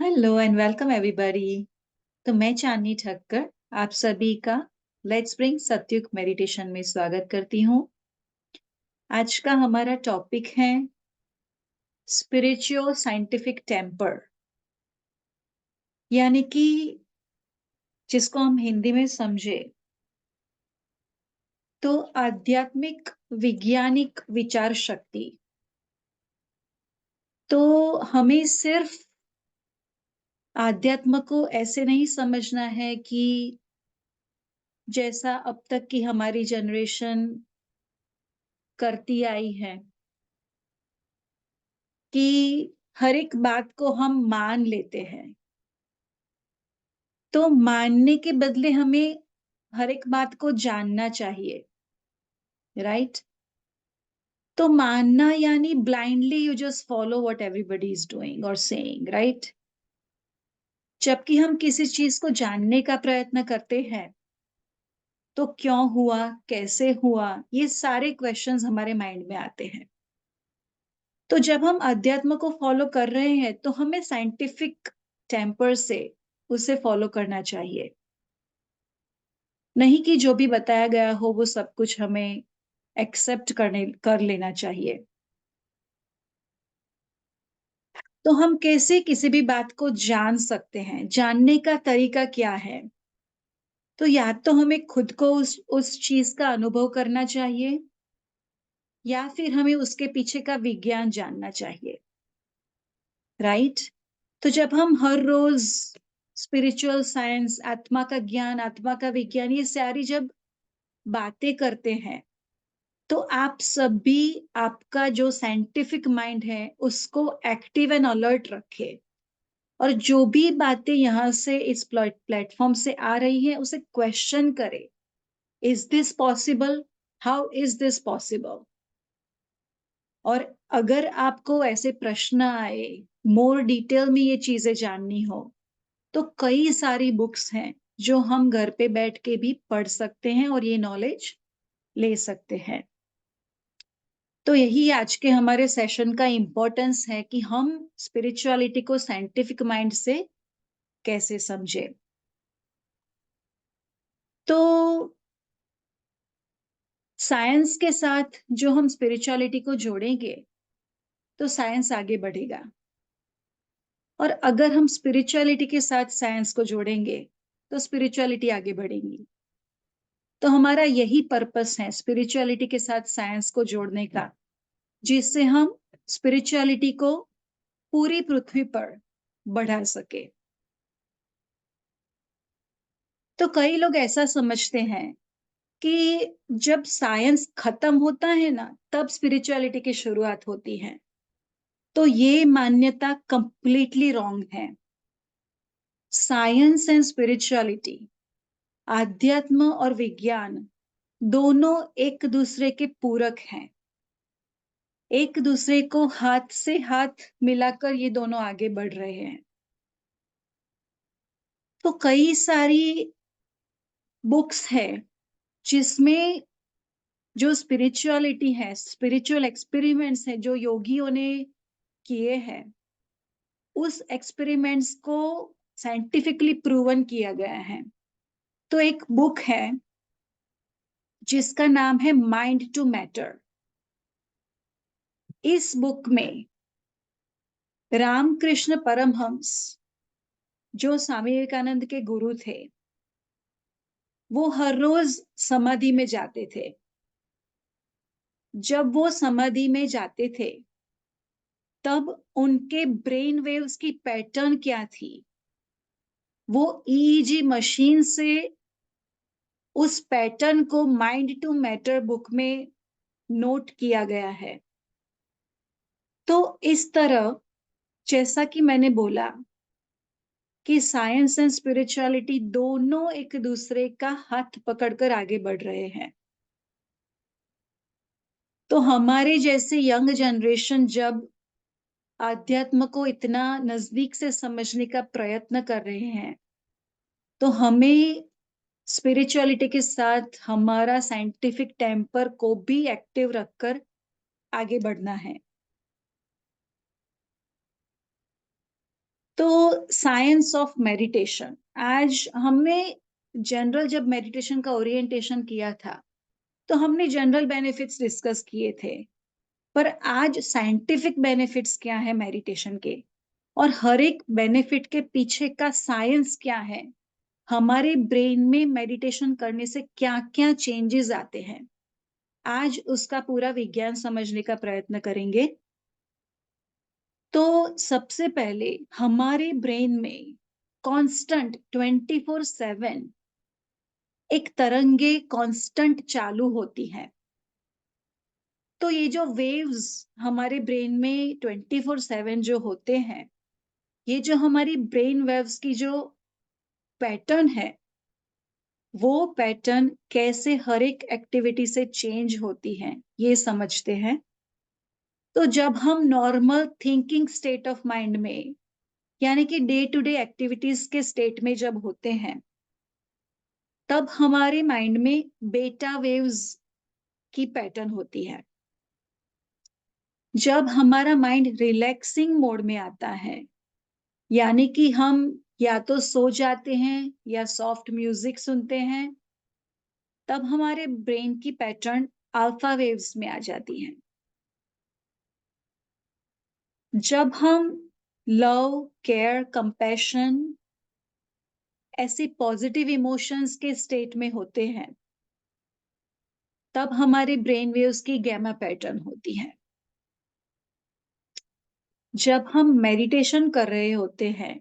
Hello and welcome everybody. तो मैं चांदनी ठक्कर आप सभी का लेट्स ब्रिंग सत्युग मेडिटेशन में स्वागत करती हूँ। आज का हमारा टॉपिक है स्पिरिचुअल साइंटिफिक टेम्पर, यानी कि जिसको हम हिंदी में समझे तो आध्यात्मिक वैज्ञानिक विचार शक्ति। तो हमें सिर्फ आध्यात्म को ऐसे नहीं समझना है कि जैसा अब तक की हमारी जनरेशन करती आई है कि हर एक बात को हम मान लेते हैं। तो मानने के बदले हमें हर एक बात को जानना चाहिए, राइट? तो मानना यानी blindly you just follow what everybody is doing और सेइंग, राइट? जबकि हम किसी चीज को जानने का प्रयत्न करते हैं तो क्यों हुआ, कैसे हुआ, ये सारे क्वेश्चंस हमारे माइंड में आते हैं। तो जब हम अध्यात्म को फॉलो कर रहे हैं तो हमें साइंटिफिक टेम्पर से उसे फॉलो करना चाहिए, नहीं कि जो भी बताया गया हो वो सब कुछ हमें एक्सेप्ट कर लेना चाहिए। तो हम कैसे किसी भी बात को जान सकते हैं, जानने का तरीका क्या है? तो या तो हमें खुद को उस चीज का अनुभव करना चाहिए या फिर हमें उसके पीछे का विज्ञान जानना चाहिए, राइट? तो जब हम हर रोज स्पिरिचुअल साइंस, आत्मा का ज्ञान, आत्मा का विज्ञान, ये सारी जब बातें करते हैं तो आप सभी आपका जो साइंटिफिक माइंड है उसको एक्टिव एंड अलर्ट रखें और जो भी बातें यहाँ से इस प्लेटफॉर्म से आ रही हैं उसे क्वेश्चन करें। Is this possible? How is this possible? और अगर आपको ऐसे प्रश्न आए, मोर डिटेल में ये चीजें जाननी हो, तो कई सारी बुक्स हैं जो हम घर पे बैठ के भी पढ़ सकते हैं और ये नॉलेज ले सकते हैं। तो यही आज के हमारे सेशन का इम्पोर्टेंस है कि हम स्पिरिचुअलिटी को साइंटिफिक माइंड से कैसे समझे। तो साइंस के साथ जो हम स्पिरिचुअलिटी को जोड़ेंगे तो साइंस आगे बढ़ेगा, और अगर हम स्पिरिचुअलिटी के साथ साइंस को जोड़ेंगे तो स्पिरिचुअलिटी आगे बढ़ेगी। तो हमारा यही पर्पस है स्पिरिचुअलिटी के साथ साइंस को जोड़ने का, जिससे हम स्पिरिचुअलिटी को पूरी पृथ्वी पर बढ़ा सके। तो कई लोग ऐसा समझते हैं कि जब साइंस खत्म होता है ना तब स्पिरिचुअलिटी की शुरुआत होती है। तो ये मान्यता कंप्लीटली रॉन्ग है। साइंस एंड स्पिरिचुअलिटी, आध्यात्म और विज्ञान, दोनों एक दूसरे के पूरक हैं। एक दूसरे को हाथ से हाथ मिलाकर ये दोनों आगे बढ़ रहे हैं। तो कई सारी बुक्स है जिसमें जो स्पिरिचुअलिटी है, स्पिरिचुअल एक्सपेरिमेंट्स है जो योगियों ने किए हैं, उस एक्सपेरिमेंट्स को साइंटिफिकली प्रूवन किया गया है। तो एक बुक है जिसका नाम है माइंड टू मैटर। इस बुक में रामकृष्ण परमहंस, जो स्वामी विवेकानंद के गुरु थे, वो हर रोज समाधि में जाते थे। जब वो समाधि में जाते थे तब उनके ब्रेन वेव्स की पैटर्न क्या थी, वो ईईजी मशीन से उस पैटर्न को माइंड टू मैटर बुक में नोट किया गया है। तो इस तरह, जैसा कि मैंने बोला कि साइंस एंड स्पिरिचुअलिटी दोनों एक दूसरे का हाथ पकड़कर आगे बढ़ रहे हैं। तो हमारे जैसे यंग जनरेशन जब आध्यात्म को इतना नजदीक से समझने का प्रयत्न कर रहे हैं तो हमें स्पिरिचुअलिटी के साथ हमारा साइंटिफिक टेम्पर को भी एक्टिव रखकर आगे बढ़ना है। तो साइंस ऑफ मेडिटेशन, आज हमने जनरल जब मेडिटेशन का ओरिएंटेशन किया था, तो हमने जनरल बेनिफिट्स डिस्कस किए थे। पर आज साइंटिफिक बेनिफिट्स क्या है मेडिटेशन के, और हर एक बेनिफिट के पीछे का साइंस क्या है, हमारे ब्रेन में मेडिटेशन करने से क्या क्या चेंजेस आते हैं, आज उसका पूरा विज्ञान समझने का प्रयत्न करेंगे। तो सबसे पहले हमारे ब्रेन में कांस्टेंट 24/7 एक तरंगे कांस्टेंट चालू होती हैं। तो ये जो वेव्स हमारे ब्रेन में 24/7 जो होते हैं, ये जो हमारी ब्रेन वेव्स की जो पैटर्न है, वो पैटर्न कैसे हर एक एक्टिविटी से चेंज होती है, ये समझते हैं। तो जब हम normal thinking state of mind में, यानी कि डे टू डे एक्टिविटीज के स्टेट में जब होते हैं, तब हमारे माइंड में बेटा वेव्स की पैटर्न होती है। जब हमारा माइंड रिलैक्सिंग मोड में आता है, यानी कि हम या तो सो जाते हैं या सॉफ्ट म्यूजिक सुनते हैं, तब हमारे ब्रेन की पैटर्न अल्फा वेव्स में आ जाती है। जब हम लव, केयर, कंपैशन ऐसे पॉजिटिव इमोशंस के स्टेट में होते हैं, तब हमारे ब्रेन वेव्स की गैमा पैटर्न होती है। जब हम मेडिटेशन कर रहे होते हैं,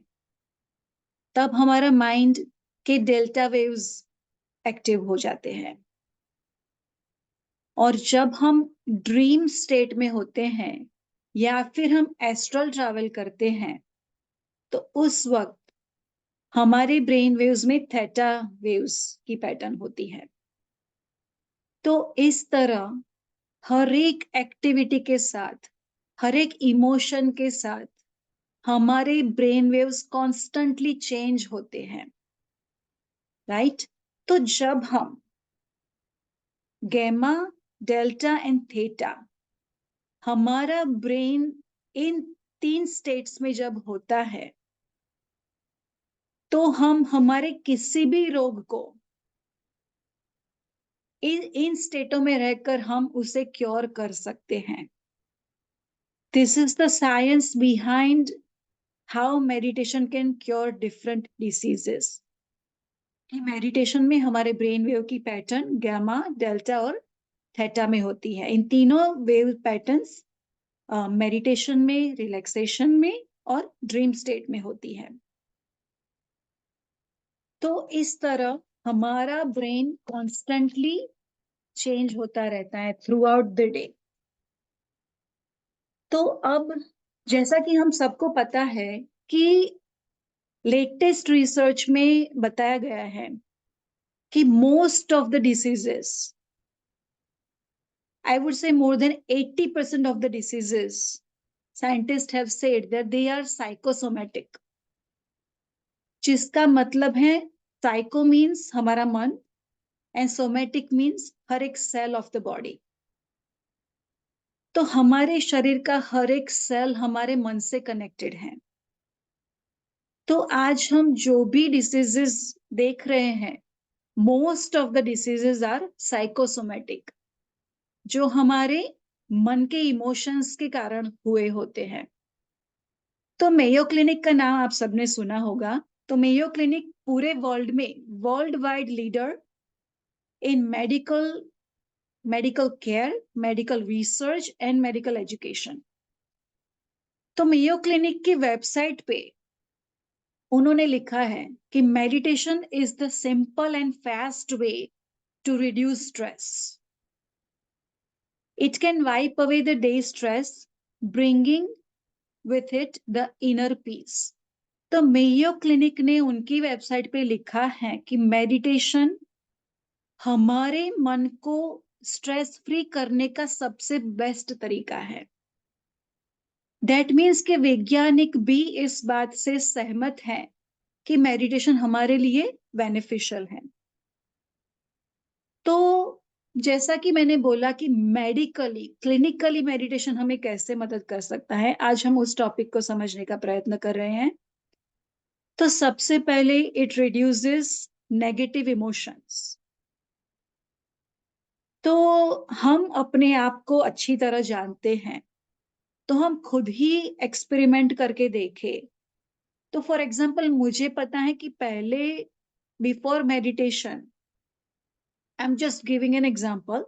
तब हमारा माइंड के डेल्टा वेव्स एक्टिव हो जाते हैं। और जब हम ड्रीम स्टेट में होते हैं या फिर हम एस्ट्रल ट्रैवल करते हैं, तो उस वक्त हमारे ब्रेन वेव्स में थीटा वेव्स की पैटर्न होती है। तो इस तरह हर एक एक्टिविटी के साथ, हर एक इमोशन के साथ हमारे ब्रेन वेव्स कॉन्स्टेंटली चेंज होते हैं, राइट? तो जब हम गैमा, डेल्टा एंड थीटा, हमारा ब्रेन इन 3 स्टेट्स में जब होता है, तो हम हमारे किसी भी रोग को इन स्टेटों में रहकर हम उसे क्योर कर सकते हैं। This is the science behind how meditation can cure different diseases. कि मेडिटेशन में हमारे ब्रेन वेव की पैटर्न गैमा, डेल्टा और थीटा में होती है। इन तीनों वेव पैटर्न्स मेडिटेशन में, रिलैक्सेशन में और ड्रीम स्टेट में होती है। तो इस तरह हमारा ब्रेन कॉन्स्टेंटली चेंज होता रहता है थ्रू आउट द डे। तो अब जैसा कि हम सबको पता है कि लेटेस्ट रिसर्च में बताया गया है कि most of the diseases, I would say more than 80% of the diseases, scientists have said that they are psychosomatic, जिसका मतलब है साइको मीन्स हमारा मन एंड सोमेटिक मीन्स हर एक सेल ऑफ द बॉडी। तो हमारे शरीर का हर एक सेल हमारे मन से कनेक्टेड है। तो आज हम जो भी डिसीजेस देख रहे हैं, most of the diseases are psychosomatic, जो हमारे मन के इमोशंस के कारण हुए होते हैं। तो मेयो क्लिनिक का नाम आप सबने सुना होगा। तो मेयो क्लिनिक पूरे वर्ल्ड में world wide leader in medical care, medical research and medical education. तो मेयो क्लिनिक की वेबसाइट पे उन्होंने लिखा है कि meditation is the simple and fast way to reduce stress. It can wipe away the day stress, bringing with it the inner peace। तो Mayo clinic ने उनकी वेबसाइट पे लिखा है कि मेडिटेशन हमारे मन को स्ट्रेस फ्री करने का सबसे बेस्ट तरीका है। दैट मीन्स कि वैज्ञानिक भी इस बात से सहमत हैं कि मेडिटेशन हमारे लिए बेनिफिशियल है। तो जैसा कि मैंने बोला कि मेडिकली, क्लिनिकली मेडिटेशन हमें कैसे मदद कर सकता है, आज हम उस टॉपिक को समझने का प्रयत्न कर रहे हैं। तो सबसे पहले इट रिड्यूसेस नेगेटिव इमोशंस। तो हम अपने आप को अच्छी तरह जानते हैं, तो हम खुद ही एक्सपेरिमेंट करके देखें। तो फॉर एग्जाम्पल मुझे पता है कि पहले before meditation, I am just giving an example,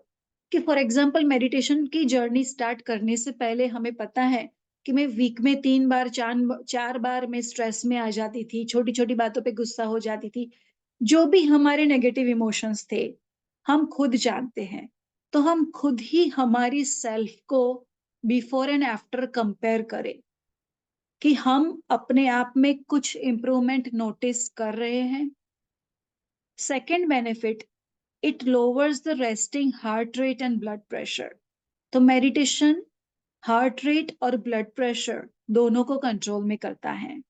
कि फॉर एग्जाम्पल मेडिटेशन की जर्नी स्टार्ट करने से पहले हमें पता है कि मैं वीक में 3 बार 4 बार मैं स्ट्रेस में आ जाती थी, छोटी छोटी बातों पे गुस्सा हो जाती थी। जो भी हमारे नेगेटिव इमोशंस थे, हम खुद जानते हैं। तो हम खुद ही हमारी सेल्फ को बिफोर एंड आफ्टर कंपेयर करें कि हम अपने आप में कुछ इम्प्रूवमेंट नोटिस कर रहे हैं। Second benefit, it lowers the resting heart rate and blood pressure. तो मेडिटेशन हार्ट रेट और ब्लड प्रेशर दोनों को कंट्रोल में करता है।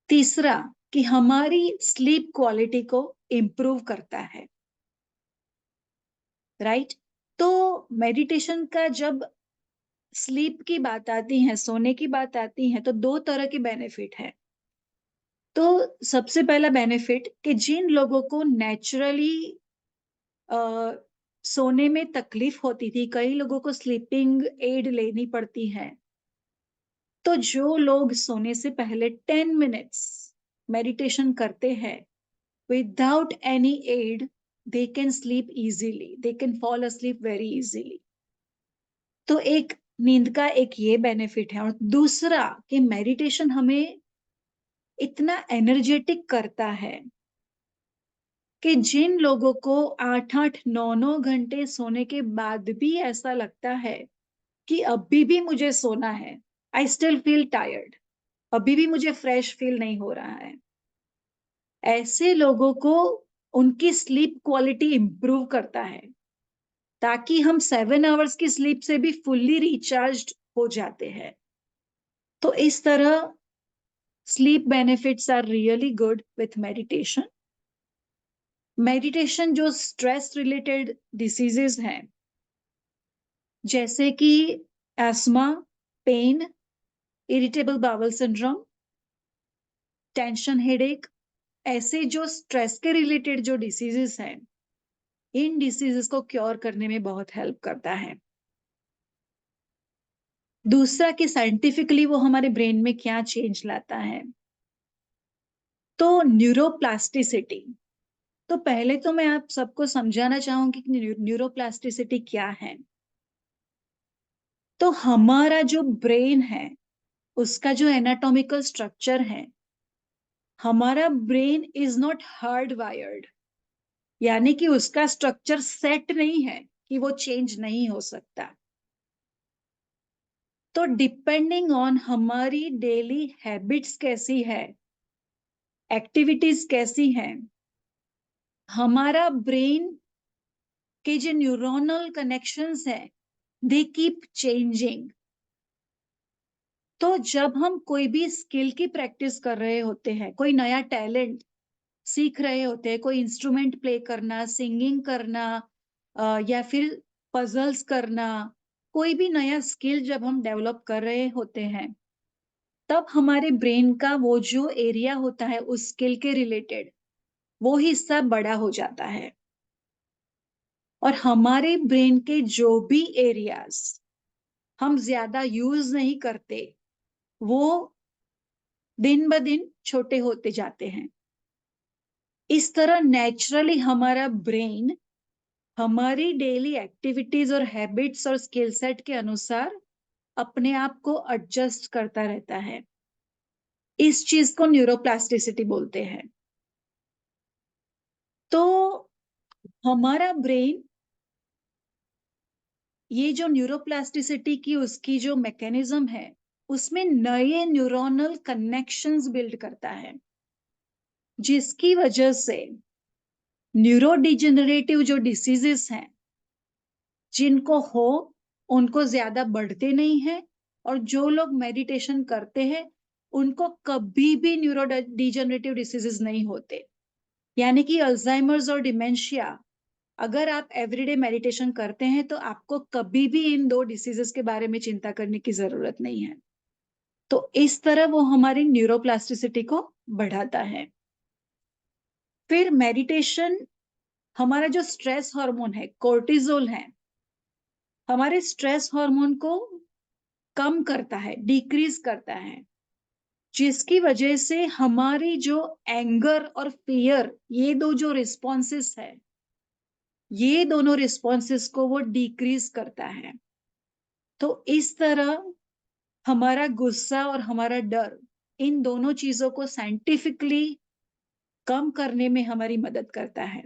तीसरा, कि हमारी स्लीप क्वालिटी को इम्प्रूव करता है, राइट। तो मेडिटेशन का जब स्लीप की बात आती है, सोने की बात आती है, तो दो तरह के बेनिफिट है। तो सबसे पहला बेनिफिट, कि जिन लोगों को नेचुरली सोने में तकलीफ होती थी, कई लोगों को स्लीपिंग एड लेनी पड़ती है, तो जो लोग सोने से पहले 10 मिनट्स मेडिटेशन करते हैं without any ad, they can sleep easily, they can fall asleep very easily. तो एक नींद का एक ये बेनिफिट है। और दूसरा, कि मेडिटेशन हमें इतना एनर्जेटिक करता है कि जिन लोगों को 8-8 9-9 घंटे सोने के बाद भी ऐसा लगता है कि अभी भी मुझे सोना है, आई स्टिल फील टायर्ड, अभी भी मुझे फ्रेश फील नहीं हो रहा है, ऐसे लोगों को उनकी स्लीप क्वालिटी इंप्रूव करता है, ताकि हम 7 आवर्स की स्लीप से भी फुल्ली रिचार्ज्ड हो जाते हैं। तो इस तरह sleep benefits are really good with meditation. Meditation जो स्ट्रेस रिलेटेड डिसीजेस हैं, जैसे कि asthma, pain, irritable bowel syndrome, tension headache, ऐसे जो स्ट्रेस के रिलेटेड जो डिसीजेस हैं, इन डिसीजेस को क्योर करने में बहुत हेल्प करता है। दूसरा, कि साइंटिफिकली वो हमारे ब्रेन में क्या चेंज लाता है। तो न्यूरोप्लास्टिसिटी, तो पहले तो मैं आप सबको समझाना चाहूंगी कि न्यूरोप्लास्टिसिटी क्या है। तो हमारा जो ब्रेन है, उसका जो एनाटॉमिकल स्ट्रक्चर है, हमारा brain is not hard wired, यानी कि उसका स्ट्रक्चर सेट नहीं है कि वो चेंज नहीं हो सकता। तो डिपेंडिंग ऑन हमारी डेली हैबिट्स कैसी है, एक्टिविटीज कैसी हैं, हमारा ब्रेन के जो न्यूरोनल कनेक्शंस हैं, दे कीप चेंजिंग। तो जब हम कोई भी स्किल की प्रैक्टिस कर रहे होते हैं, कोई नया टैलेंट सीख रहे होते हैं, कोई इंस्ट्रूमेंट प्ले करना, सिंगिंग करना, या फिर पजल्स करना, कोई भी नया स्किल जब हम डेवलप कर रहे होते हैं, तब हमारे ब्रेन का वो जो एरिया होता है उस स्किल के रिलेटेड, वो हिस्सा बड़ा हो जाता है। और हमारे ब्रेन के जो भी एरियाज हम ज्यादा यूज नहीं करते, वो दिन ब दिन छोटे होते जाते हैं। इस तरह नेचुरली हमारा ब्रेन हमारी डेली एक्टिविटीज और हैबिट्स और स्किल सेट के अनुसार अपने आप को एडजस्ट करता रहता है। इस चीज को न्यूरोप्लास्टिसिटी बोलते हैं। तो हमारा ब्रेन, ये जो न्यूरोप्लास्टिसिटी की उसकी जो मैकेनिज्म है, उसमें नए न्यूरोनल कनेक्शंस बिल्ड करता है, जिसकी वजह से न्यूरो डिजेनरेटिव जो डिसीजेस हैं, जिनको हो उनको ज्यादा बढ़ते नहीं है। और जो लोग मेडिटेशन करते हैं, उनको कभी भी न्यूरो डिजेनरेटिव डिसीजेस नहीं होते। यानी कि अल्जाइमर्स और डिमेंशिया, अगर आप एवरीडे मेडिटेशन करते हैं, तो आपको कभी भी इन दो डिसीजेस के बारे में चिंता करने की जरूरत नहीं है। तो इस तरह वो हमारी न्यूरोप्लास्टिसिटी को बढ़ाता है। फिर मेडिटेशन हमारा जो स्ट्रेस हार्मोन है, कोर्टिसोल है, हमारे स्ट्रेस हार्मोन को कम करता है, डिक्रीज करता है, जिसकी वजह से हमारी जो एंगर और फियर, ये दो जो रिस्पॉन्सेस है, ये दोनों रिस्पॉन्सेस को वो डिक्रीज करता है। तो इस तरह हमारा गुस्सा और हमारा डर, इन दोनों चीजों को साइंटिफिकली कम करने में हमारी मदद करता है।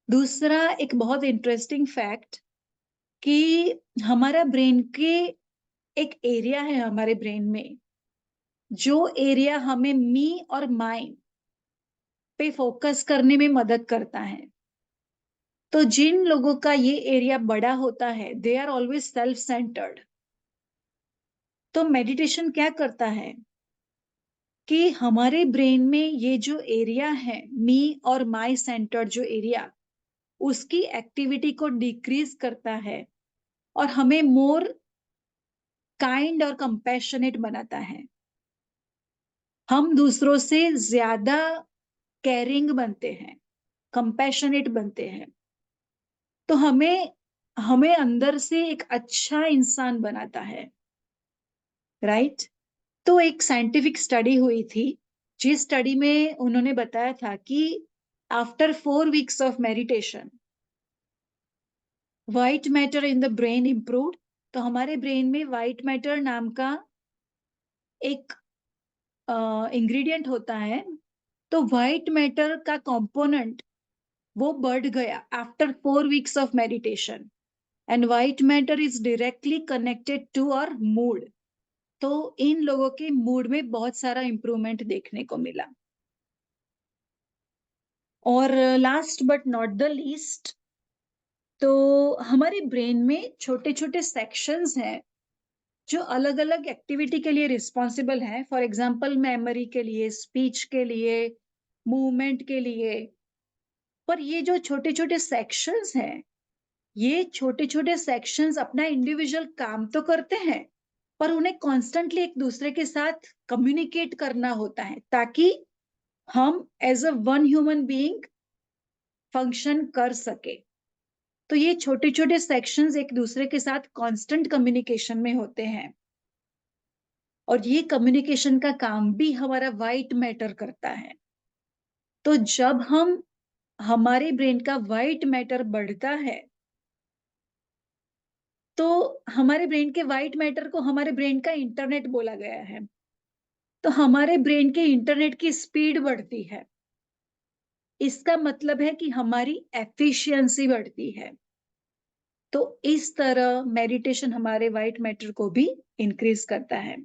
दूसरा एक बहुत इंटरेस्टिंग फैक्ट कि हमारा ब्रेन के एक एरिया है हमारे ब्रेन में, जो एरिया हमें मी और माई पे फोकस करने में मदद करता है। तो जिन लोगों का ये एरिया बड़ा होता है, they are always self centred. तो मेडिटेशन क्या करता है कि हमारे ब्रेन में ये जो एरिया है, मी और माई सेंटर्ड जो एरिया, उसकी एक्टिविटी को डिक्रीज करता है और हमें मोर काइंड और कंपैशनेट बनाता है। हम दूसरों से ज्यादा केयरिंग बनते हैं, कंपैशनेट बनते हैं। तो हमें हमें अंदर से एक अच्छा इंसान बनाता है, राइट? तो एक साइंटिफिक स्टडी हुई थी, जिस स्टडी में उन्होंने बताया था कि after 4 weeks of meditation white matter in the brain improved. तो हमारे ब्रेन में व्हाइट मैटर नाम का एक इंग्रेडिएंट होता है। तो व्हाइट मैटर का कंपोनेंट वो बढ़ गया after 4 weeks of meditation, and white matter is directly connected to our mood. तो इन लोगों के मूड में बहुत सारा इंप्रूवमेंट देखने को मिला। और last but not the least, तो हमारे ब्रेन में छोटे छोटे सेक्शंस हैं जो अलग अलग एक्टिविटी के लिए रिस्पॉन्सिबल हैं। फॉर एग्जाम्पल मेमोरी के लिए, स्पीच के लिए, मूवमेंट के लिए। पर ये जो छोटे छोटे सेक्शंस हैं, ये छोटे छोटे सेक्शंस अपना इंडिविजुअल काम तो करते हैं, पर उन्हें कॉन्स्टेंटली एक दूसरे के साथ कम्युनिकेट करना होता है, ताकि हम as a one human being function कर सके। तो ये छोटे छोटे सेक्शंस एक दूसरे के साथ कांस्टेंट कम्युनिकेशन में होते हैं, और ये कम्युनिकेशन का काम भी हमारा व्हाइट मैटर करता है। तो जब हम हमारे ब्रेन का व्हाइट मैटर बढ़ता है, तो हमारे ब्रेन के व्हाइट मैटर को हमारे ब्रेन का इंटरनेट बोला गया है। तो हमारे ब्रेन के इंटरनेट की स्पीड बढ़ती है। इसका मतलब है कि हमारी एफिशिएंसी बढ़ती है। तो इस तरह मेडिटेशन हमारे व्हाइट मैटर को भी इंक्रीज करता है।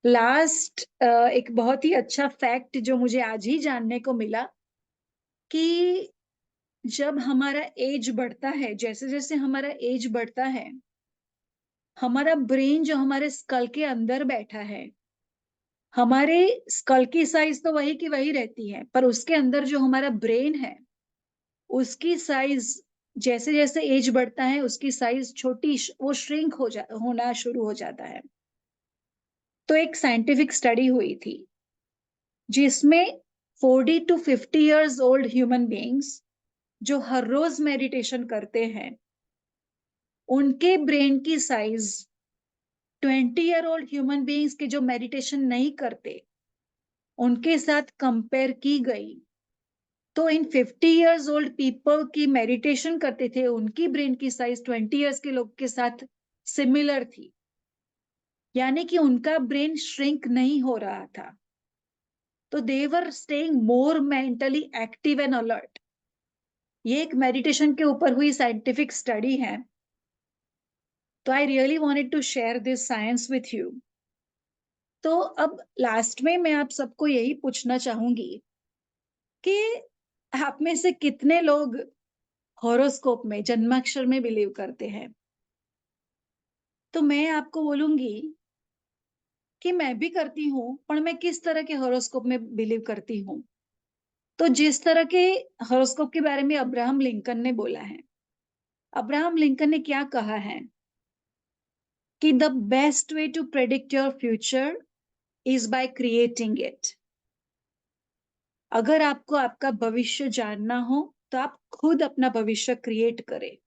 लास्ट एक बहुत ही अच्छा फैक्ट जो मुझे आज ही जानने को मिला, कि जब हमारा एज बढ़ता है, जैसे जैसे हमारा एज बढ़ता है, हमारा ब्रेन जो हमारे स्कल के अंदर बैठा है, हमारे स्कल की साइज तो वही की वही रहती है, पर उसके अंदर जो हमारा ब्रेन है, उसकी साइज जैसे जैसे एज बढ़ता है, उसकी साइज छोटी वो श्रिंक होना शुरू हो जाता है। तो एक साइंटिफिक स्टडी हुई थी, जिसमें 40 to 50 years old human beings जो हर रोज मेडिटेशन करते हैं, उनके ब्रेन की size 20 year old human beings के जो मेडिटेशन नहीं करते उनके साथ कंपेयर की गई। तो इन 50 ईयर्स ओल्ड पीपल की मेडिटेशन करते थे, उनकी ब्रेन की साइज 20 ईयर्स के लोग के साथ सिमिलर थी, यानी कि उनका ब्रेन श्रिंक नहीं हो रहा था। तो they were staying more mentally active and alert. ये एक मेडिटेशन के ऊपर हुई साइंटिफिक स्टडी है। तो I really wanted to share this science with you. तो अब लास्ट में मैं आप सबको यही पूछना चाहूंगी कि आप में से कितने लोग हॉरोस्कोप में, जन्माक्षर में बिलीव करते हैं? तो मैं आपको बोलूंगी कि मैं भी करती हूँ, पर मैं किस तरह के हॉरोस्कोप में बिलीव करती हूँ। तो जिस तरह के हॉरोस्कोप के बारे में अब्राहम लिंकन ने बोला है, अब्राहम लिंकन ने क्या कहा है कि the best way to predict your future is by creating it. अगर आपको आपका भविष्य जानना हो तो आप खुद अपना भविष्य क्रिएट करें।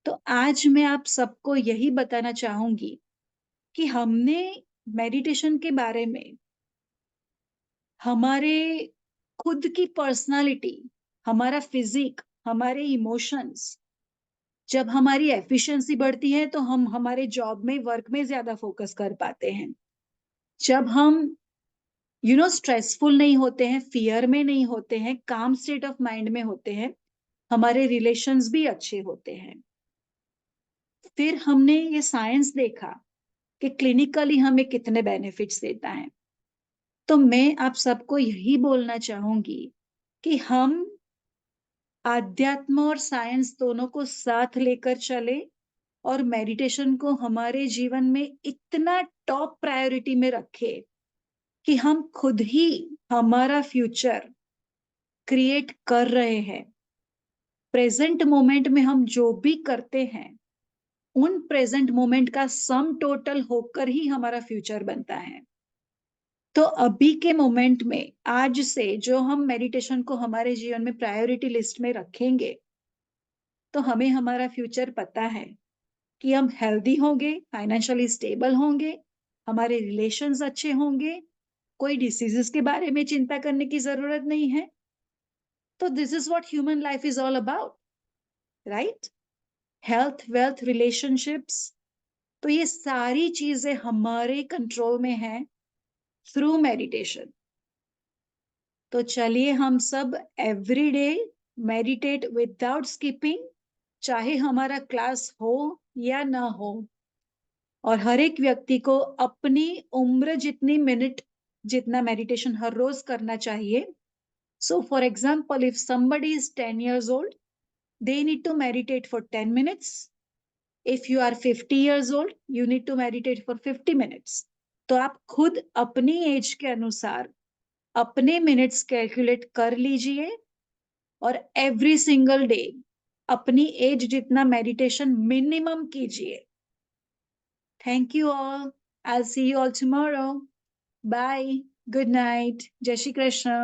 तो आज मैं आप सबको यही बताना चाहूंगी कि हमने मेडिटेशन के बारे में हमारे खुद की पर्सनालिटी, हमारा फिजिक, हमारे इमोशंस, जब हमारी एफिशिएंसी बढ़ती है तो हम हमारे जॉब में, वर्क में ज्यादा फोकस कर पाते हैं। जब हम स्ट्रेसफुल नहीं होते हैं, फियर में नहीं होते हैं, काम स्टेट ऑफ माइंड में होते हैं, हमारे रिलेशंस भी अच्छे होते हैं। फिर हमने ये साइंस देखा कि क्लिनिकली हमें कितने बेनिफिट्स देता है। तो मैं आप सबको यही बोलना चाहूंगी कि हम आध्यात्म और साइंस दोनों को साथ लेकर चले और मेडिटेशन को हमारे जीवन में इतना टॉप प्रायोरिटी में रखे कि हम खुद ही हमारा फ्यूचर क्रिएट कर रहे हैं। प्रेजेंट मोमेंट में हम जो भी करते हैं, उन प्रेजेंट मोमेंट का सम टोटल होकर ही हमारा फ्यूचर बनता है। तो अभी के मोमेंट में, आज से जो हम मेडिटेशन को हमारे जीवन में प्रायोरिटी लिस्ट में रखेंगे, तो हमें हमारा फ्यूचर पता है कि हम हेल्दी होंगे, फाइनेंशियली स्टेबल होंगे, हमारे रिलेशंस अच्छे होंगे, कोई डिसीजेस के बारे में चिंता करने की जरूरत नहीं है। तो this is what human life is all about, right? Health, wealth, relationships, तो ये सारी चीजें हमारे कंट्रोल में है थ्रू मेडिटेशन। तो चलिए हम सब every day meditate without skipping, चाहे हमारा क्लास हो या ना हो। और हर एक व्यक्ति को अपनी उम्र जितनी मिनट जितना मेडिटेशन हर रोज करना चाहिए। So for example, if somebody is 10 years old, they need to meditate for 10 minutes. If you are 50 years old, you need to meditate for 50 minutes. तो आप खुद अपनी एज के अनुसार अपने मिनट्स कैलकुलेट कर लीजिए और एवरी सिंगल डे अपनी एज जितना मेडिटेशन मिनिमम कीजिए। Thank you all. I'll see you all tomorrow. Bye. Good night. Jai Shri Krishna.